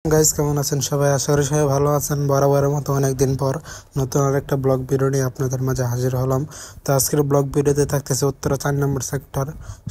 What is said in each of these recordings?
Guys, কেমন আছেন সবাই? আশা করি সবাই ভালো আছেন। বরাবরের মতো অনেকদিন পর নতুন আরেকটা ব্লগ ভিডিও নিয়ে আপনাদের মাঝে হাজির হলাম। তো আজকের ব্লগ ভিডিওতে থাকতেছে উত্তরা 4 নম্বর সেক্টর,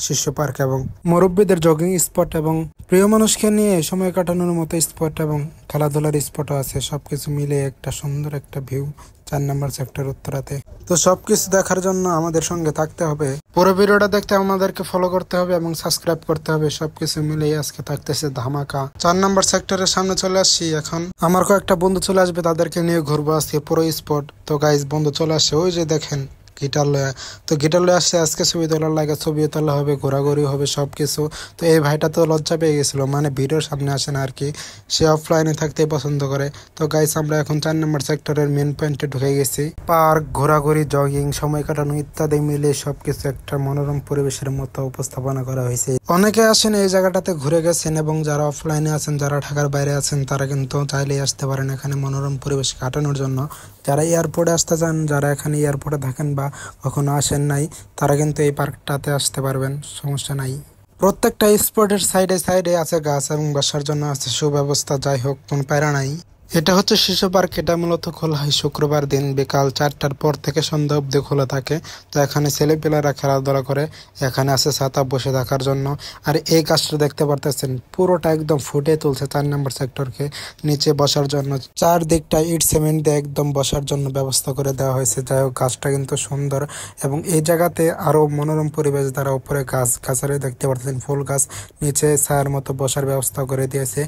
শিশু পার্ক এবং মুরব্বীদের জগিং স্পট এবং প্রিয় মানুষকে নিয়ে সময় কাটানোর মতো স্পট এবং খেলাধুলার স্পটও আছে। সবকিছু মিলে একটা সুন্দর একটা ভিউ 4 নম্বর সেক্টর উত্তরাতে। তো সবকিছু দেখার জন্য আমাদের সঙ্গে থাকতে হবে। পুরো ভিডিওটা দেখতে আমাদেরকে ফলো করতে হবে এবং সাবস্ক্রাইব করতে হবে। সবকিছু মিলেই আজকে থাকতেছে ধামাকা। 4 নম্বর সেক্টরের সামনে চলে আসছি। এখন আমার কয়েকটা বন্ধু চলে আসবে, তাদেরকে নিয়ে ঘুরবো আজকে পুরো স্পট। তো গাইজ, বন্ধু চলে আসছে, ওই যে দেখেন গিটার লয়ে। তো গিটার লয়ে আসছে, আজকে ছবি তোলার লাগে, ছবি তোলা হবে, ঘোরাঘুরি হবে, সবকিছু। তো এই ভাইটা তো লজ্জা পেয়ে গেছিল, মানে ভিডিওর সামনে আসে না আর কি, সে অফলাইনে থাকতেই পছন্দ করে। তো গাইস, আমরা এখন 4 নম্বর সেক্টরের মেন পয়েন্টে ঢুকে গেছি। পার্ক, ঘোরাঘুরি, জগিং, সময় কাটানো ইত্যাদি মিলে সবকিছু একটা মনোরম পরিবেশের মতো উপস্থাপনা করা হয়েছে। অনেকে আসেন এই জায়গাটাতে, ঘুরে গেছেন, এবং যারা অফলাইনে আছেন, যারা ঢাকার বাইরে আছেন, তারা কিন্তু চাইলেই আসতে পারেন এখানে মনোরম পরিবেশ কাটানোর জন্য। যারা এয়ারপোর্টে আসতে চান, যারা এখানে এয়ারপোর্টে থাকেন বা কখনো আসেন নাই, তারা কিন্তু এই পার্কটাতে আসতে পারবেন, সমস্যা নাই। প্রত্যেকটা স্পটের সাইডে সাইডে আছে গাছ এবং বসার জন্য আছে সুব্যবস্থা। যাই হোক, কোনো প্যারা নাই। এটা হচ্ছে শিশু পার্ক। এটা মূলত খোলা হয় শুক্রবার দিন বিকাল 4টার পর থেকে সন্ধ্যা অবধি খোলা থাকে। তো এখানে ছেলেপেলেরা খেলাধুলা করে। এখানে আছে ছাতা বসে থাকার জন্য। আর এই গাছটা দেখতে পারতেছেন, পুরোটা একদম ফুটে তুলছে 4 নম্বর সেক্টরকে। নিচে বসার জন্য চারদিকটা ইট সিমেন্ট দিয়ে একদম বসার জন্য ব্যবস্থা করে দেওয়া হয়েছে। যাই হোক, গাছটা কিন্তু সুন্দর এবং এই জায়গাতে আরো মনোরম পরিবেশ দ্বারা উপরে গাছ গাছারে দেখতে পাচ্ছেন, ফুল গাছ, নিচে ছায়ার মতো বসার ব্যবস্থা করে দিয়েছে।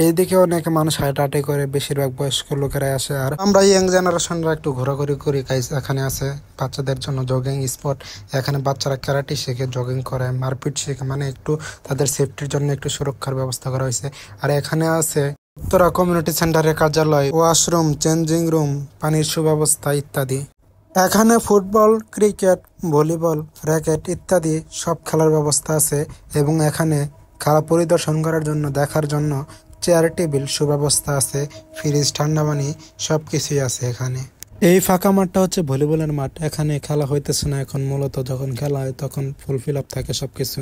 এইদিকে অনেক মানুষ হাঁটাহাঁটি করে, বেশিরভাগ বয়স্ক লোকেরাই আসে। আর আমরা ইয়াং জেনারেশনরা একটু ঘোরাঘুরি করি। গাইস, এখানে আছে বাচ্চাদের জন্য জগিং স্পট। এখানে বাচ্চারা ক্যারাটে শিখে, জগিং করে, মারপিট শিখে, মানে একটু তাদের সেফটির জন্য একটু সুরক্ষার ব্যবস্থা করা হয়েছে। আর এখানে আছে উত্তরা কমিউনিটি সেন্টারের কার্যালয়, ওয়াশরুম, চেঞ্জিং রুম, পানির সুব্যবস্থা ইত্যাদি। এখানে ফুটবল, ক্রিকেট, ভলিবল, র্যাকেট ইত্যাদি সব খেলার ব্যবস্থা আছে। এবং এখানে খেলা পরিদর্শন করার জন্য, দেখার জন্য চেয়ার টেবিল সুব্যবস্থা আছে, ফ্রিজ, ঠান্ডা পানি সবকিছুই আছে এখানে। এই ফাঁকা মাঠটা হচ্ছে ভলিবলের মাঠ। এখানে খেলা হইতেছে না এখন, মূলত যখন খেলা হয় তখন ফুল ফিল আপ থাকে সবকিছু।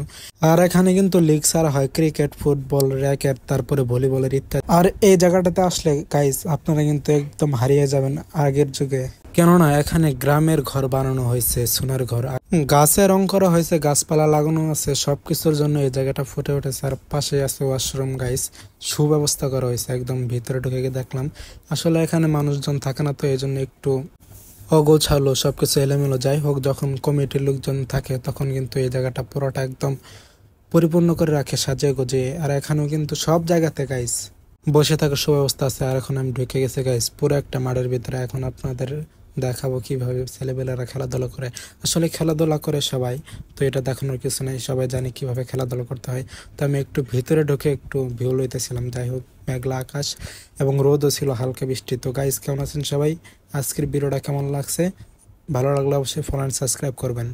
আর এখানে কিন্তু লিগ ছাড়া হয় ক্রিকেট, ফুটবল, র্যাকেট, তারপরে ভলিবলের ইত্যাদি। আর এই জায়গাটাতে আসলে গাইস, আপনারা কিন্তু একদম হারিয়ে যাবেন আগের যুগে। কেননা এখানে গ্রামের ঘর বানানো হয়েছে, সোনার ঘর, গাছে রং করা হয়েছে, গাছপালা লাগানো আছে, সবকিছুর জন্য এই জায়গাটা ফুটে উঠেছে। আর পাশে আছে ওয়াশরুম। গাইস, সুব্যবস্থা করা হয়েছে, একদম ভিতরে ঢুকে গিয়ে দেখলাম। আসলে এখানে মানুষজন থাকে না, তো এই জন্য একটু অগোছালো, সবকিছু এলোমেলো। যাই হোক, যখন কমিটির লোকজন থাকে তখন কিন্তু এই জায়গাটা পুরোটা একদম পরিপূর্ণ করে রাখে, সাজিয়ে গুজিয়ে। আর এখানেও কিন্তু সব জায়গাতে গাইস বসে থাকার সুব্যবস্থা আছে। আর এখন আমি ঢুকে গেছি গাইস পুরো একটা মাঠের ভিতরে। এখন আপনাদের দেখাবো কিভাবে ছেলেবেলারা খেলাধুলা করে। আসলে খেলাধুলা করে সবাই, তো এটা দেখানোর কিছু নাই, সবাই জানে কিভাবে খেলাধুলা করতে হয়। তো আমি একটু ভিতরে ঢুকে একটু ভিউ লইতেছিলাম। যাই হোক, মেঘলা আকাশ এবং রোদও ছিল, হালকা বৃষ্টি। তো গাইস, কেমন আছেন সবাই? আজকের ভিডিওটা কেমন লাগছে? ভালো লাগলে অবশ্যই ফলো অ্যান্ড সাবস্ক্রাইব করবেন।